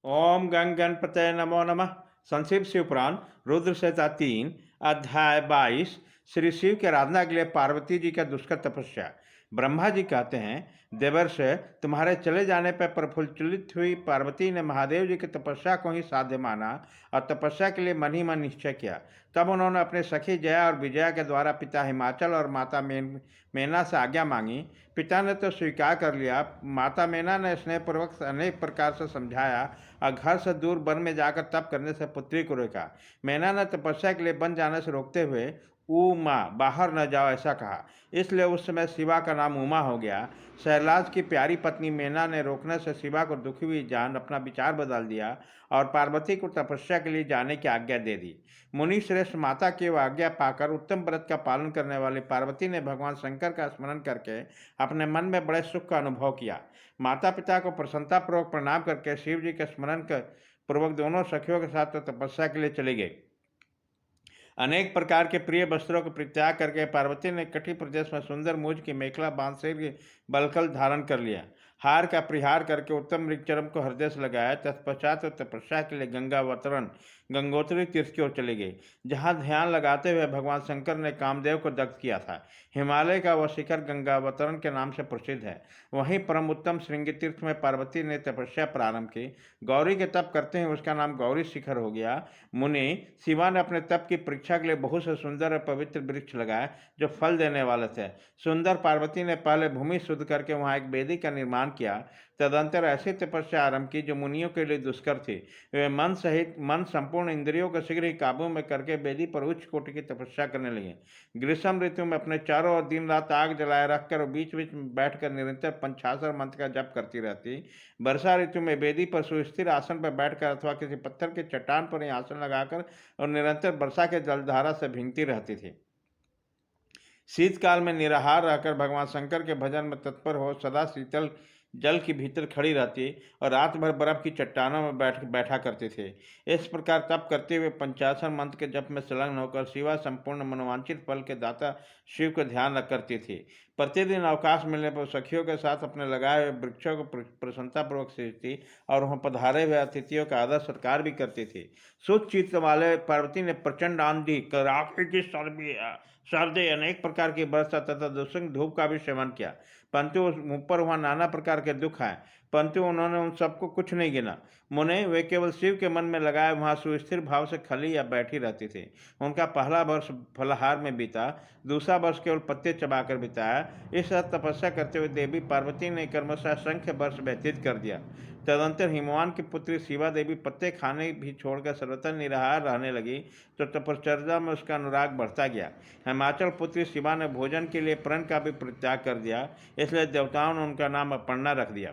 ओम गंग गणपतये नमो नमः। संक्षिप्त शिवपुराण रुद्र संहिता 3 अध्याय 22। श्री शिव की आराधना के लिए पार्वती जी का दुष्कर तपस्या। ब्रह्मा जी कहते हैं, देवर्ष, तुम्हारे चले जाने पर प्रफुल्लित हुई पार्वती ने महादेव जी की तपस्या को ही साध्य माना और तपस्या के लिए मन ही मन निश्चय किया। तब उन्होंने अपने सखी जया और विजया के द्वारा पिता हिमाचल और माता मेना से आज्ञा मांगी। पिता ने तो स्वीकार कर लिया। माता मेना ने स्नेहपूर्वक अनेक प्रकार से समझाया और घर से दूर वन में जाकर तप करने से पुत्री को रोका। मैना ने तपस्या के लिए वन जाने से रोकते हुए उमा बाहर न जाओ ऐसा कहा। इसलिए उस समय शिवा का नाम उमा हो गया। शैलाज की प्यारी पत्नी मैना ने रोकने से शिवा को दुखी हुई जान अपना विचार बदल दिया और पार्वती को तपस्या के लिए जाने की आज्ञा दे दी। मुनि श्रेष्ठ माता की वह आज्ञा पाकर उत्तम व्रत का पालन करने वाली पार्वती ने भगवान शंकर का स्मरण करके अपने मन में बड़े सुख का अनुभव किया। माता पिता को प्रसन्नतापूर्वक प्रणाम करके शिव जी के स्मरण कर पूर्वक दोनों सखियों के साथ तपस्या के लिए चले गए। अनेक प्रकार के प्रिय वस्त्रों को परित्याग करके पार्वती ने कटी प्रदेश में सुंदर मूज की मेखला बांध सिर की बलकल धारण कर लिया। हार का परिहार करके उत्तम मृगचरम को हृदय से लगाया। तत्पश्चात तपस्या के लिए गंगावतरण गंगोत्री तीर्थ की ओर चले गए, जहाँ ध्यान लगाते हुए भगवान शंकर ने कामदेव को दग्ध किया था। हिमालय का वह शिखर गंगावतरण के नाम से प्रसिद्ध है। वहीं परम उत्तम श्रृंगी तीर्थ में पार्वती ने तपस्या प्रारंभ की। गौरी के तप करते हैं उसका नाम गौरी शिखर हो गया। मुनि शिवा ने अपने तप की परीक्षा के लिए बहुत से सुंदर और पवित्र वृक्ष लगाए जो फल देने वाले थे। सुंदर पार्वती ने पहले भूमि शुद्ध करके वहाँ एक वेदी का निर्माण किया। तदंतर ऐसी तपस्या आरंभ की जो मुनियों के लिए दुष्कर थी। वे मन सहित मन संपूर्ण इंद्रियों को शीघ्र ही काबू में करके वेदी पर उच्च कोटि की तपस्या करने लगे। ग्रीष्म ऋतु में अपने चारों ओर दिन रात आग जलाए रखकर बीच बीच में बैठकर निरंतर पंचाक्षर मंत्र का जप करती रहती। वर्षा ऋतु में वेदी पर सुस्थिर आसन पर बैठकर अथवा किसी पत्थर के चट्टान पर ही आसन लगाकर और निरंतर वर्षा के जलधारा से भींगती रहती थी। शीतकाल में निराहार रहकर भगवान शंकर के भजन में तत्पर हो सदा शीतल जल के भीतर खड़ी रहती और रात भर बर्फ की चट्टानों में बैठा करते थे। इस प्रकार तप करते हुए पंचाक्षर मंत्र के जप में संलग्न होकर शिवा संपूर्ण मनोवांछित फल के दाता शिव को ध्यान रख करती थी। प्रतिदिन अवकाश मिलने पर सखियों के साथ अपने लगाए हुए वृक्षों को प्रसन्नतापूर्वक सींचती और वहाँ पधारे हुए अतिथियों का आदर सत्कार भी करती थी। शुद्ध चित्त वाले पार्वती ने प्रचंड आंधी कड़ाके की सर्दी अनेक प्रकार की वर्षा तथा दुष्ंग धूप का भी सेवन किया, परंतु ऊपर वहाँ नाना प्रकार के दुख आए, परंतु उन्होंने उन सबको कुछ नहीं गिना। मुने वे केवल शिव के मन में लगाए वहाँ सुस्थिर भाव से खली या बैठी रहती थी। उनका पहला वर्ष फलाहार में बीता, दूसरा वर्ष केवल पत्ते चबाकर बिताया। इस तरह तपस्या करते हुए देवी पार्वती ने क्रमशः असंख्य वर्ष व्यतीत कर दिया। तदंतर हिमवान की पुत्री शिवा देवी पत्ते खाने भी छोड़कर सर्वथा निराहार रहने लगी, तो तपश्चर्या में उसका अनुराग बढ़ता गया। हिमाचल पुत्री शिवा ने भोजन के लिए प्रण का भी परित्याग कर दिया, इसलिए देवताओं ने उनका नाम अपर्णा रख दिया।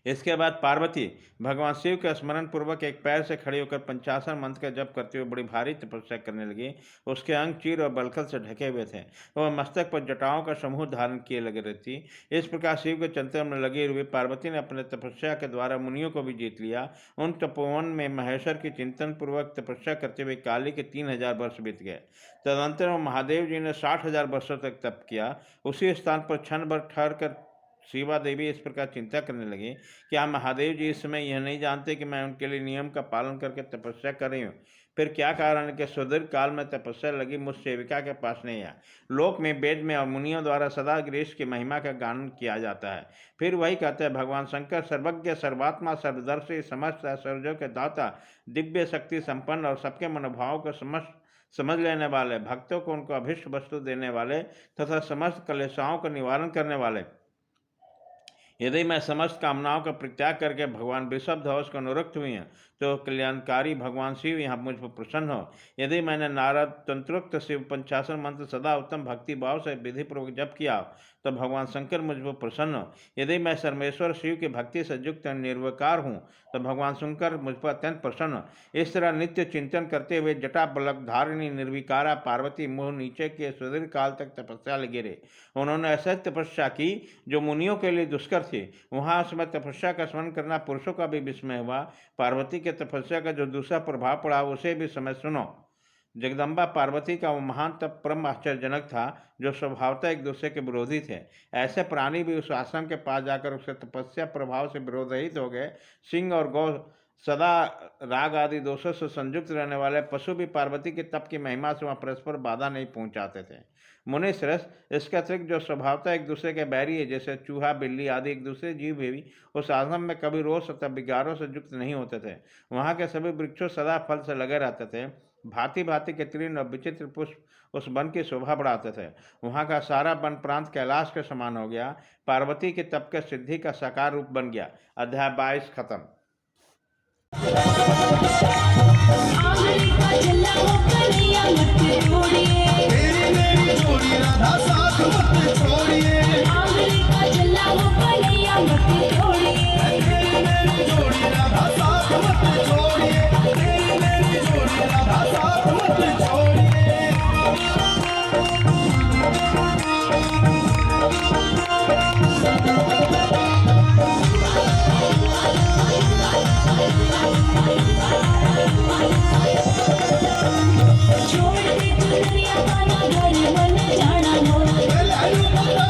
इसके बाद पार्वती भगवान शिव के स्मरण पूर्वक एक पैर से खड़ी होकर पंचाक्षर मंत्र का जप करते हुए बड़ी भारी तपस्या करने लगी। उसके अंग चीर और बलखल से ढके हुए थे। वह मस्तक पर जटाओं का समूह धारण किए लगे रहती। इस प्रकार शिव के चिंतन में लगी हुई पार्वती ने अपने तपस्या के द्वारा मुनियों को भी जीत लिया। उन तपोवन में महेश्वर की चिंतन पूर्वक तपस्या करते हुए काली के 3000 वर्ष बीत गए। तदंतर महादेव जी ने 60,000 वर्षों तक तप किया। उसी स्थान पर क्षण भर ठहर कर शिवा देवी इस प्रकार चिंता करने लगी, क्या महादेव जी इस समय यह नहीं जानते कि मैं उनके लिए नियम का पालन करके तपस्या कर रही हूँ? फिर क्या कारण है कि सुदीर्घ काल में तपस्या लगी मुझ सेविका के पास नहीं आया? लोक में वेद में और मुनियों द्वारा सदा ग्रीष्म की महिमा का गान किया जाता है। फिर वही कहते हैं, भगवान शंकर सर्वज्ञ सर्वात्मा सर्वदर्शी समस्त ऐश्वर्यों के दाता, दिव्य शक्ति संपन्न और सबके मनोभावों को समझ लेने वाले, भक्तों को उनको अभिष्ट वस्तु देने वाले तथा समस्त कलेशाओं का निवारण करने वाले। यदि मैं समस्त कामनाओं का परित्याग करके भगवान वृषभध्वज को अनुरक्त हुई हैं, तो कल्याणकारी भगवान शिव यहाँ मुझ पर प्रसन्न हो। यदि मैंने नारद तंत्रोक्त शिव पंचाक्षर मंत्र सदा उत्तम भक्ति भाव से विधिपूर्वक जप किया, तो भगवान शंकर मुझ पर प्रसन्न हो। यदि मैं सर्वेश्वर शिव की भक्ति से युक्त निर्विकार हूँ, तो भगवान शंकर मुझ पर अत्यंत प्रसन्न हो। इस तरह नित्य चिंतन करते हुए जटा बलक धारिणी निर्विकारा पार्वती मुँह नीचे के सुदीर्घ काल तक तपस्या लगे रहे। उन्होंने ऐसा तपस्या की जो मुनियों के लिए दुष्कर थी। वहाँ उस समय तपस्या का स्मरण करना पुरुषों का भी विस्मय हुआ। पार्वती के तपस्या का जो दूसरा प्रभाव पड़ा उसे भी समय सुनो। जगदम्बा पार्वती का वो महान तप परम आश्चर्यजनक था, जो स्वभावतः एक दूसरे के विरोधी थे। ऐसे प्राणी भी उस आश्रम के पास जाकर उसके तपस्या प्रभाव से विरोध रहित हो गए। सिंह और गौ, सदा राग आदि दोषों से संयुक्त रहने वाले पशु भी पार्वती के तप की महिमा से वहाँ परस्पर बाधा नहीं पहुँचाते थे। मुनि श्रेष्ठ, इसके अतिरिक्त जो स्वभावतः एक दूसरे के बैरी है, जैसे चूहा, बिल्ली आदि एक दूसरे जीव भी उस आश्रम में कभी रोष तथा विकारों से युक्त नहीं होते थे। वहाँ के सभी वृक्षों सदा फल से लगे रहते थे। भांति भांति के तृण और विचित्र पुष्प उस वन की शोभा बढ़ाते थे। वहाँ का सारा वन प्रांत कैलाश के समान हो गया। पार्वती के तप के सिद्धि का साकार रूप बन गया। अध्याय 22 खत्म।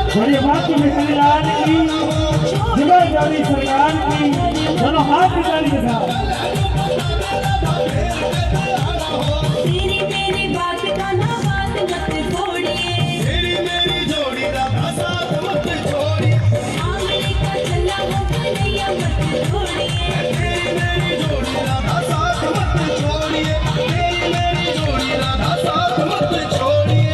बड़े बात में कल्याण की जिम्मेदारी सरकार की, दोनों हाथ निकाली बता। तेरी मेरी बात का ना बात मत छोड़िए, तेरी मेरी जोड़ी का साथ मत छोड़िए, आंगली का चला वो कन्हैया मत छोड़िए, तेरी मेरी जोड़ी का साथ मत छोड़िए, तेरी मेरी जोड़ी का साथ मत छोड़िए।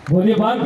बोलिए बात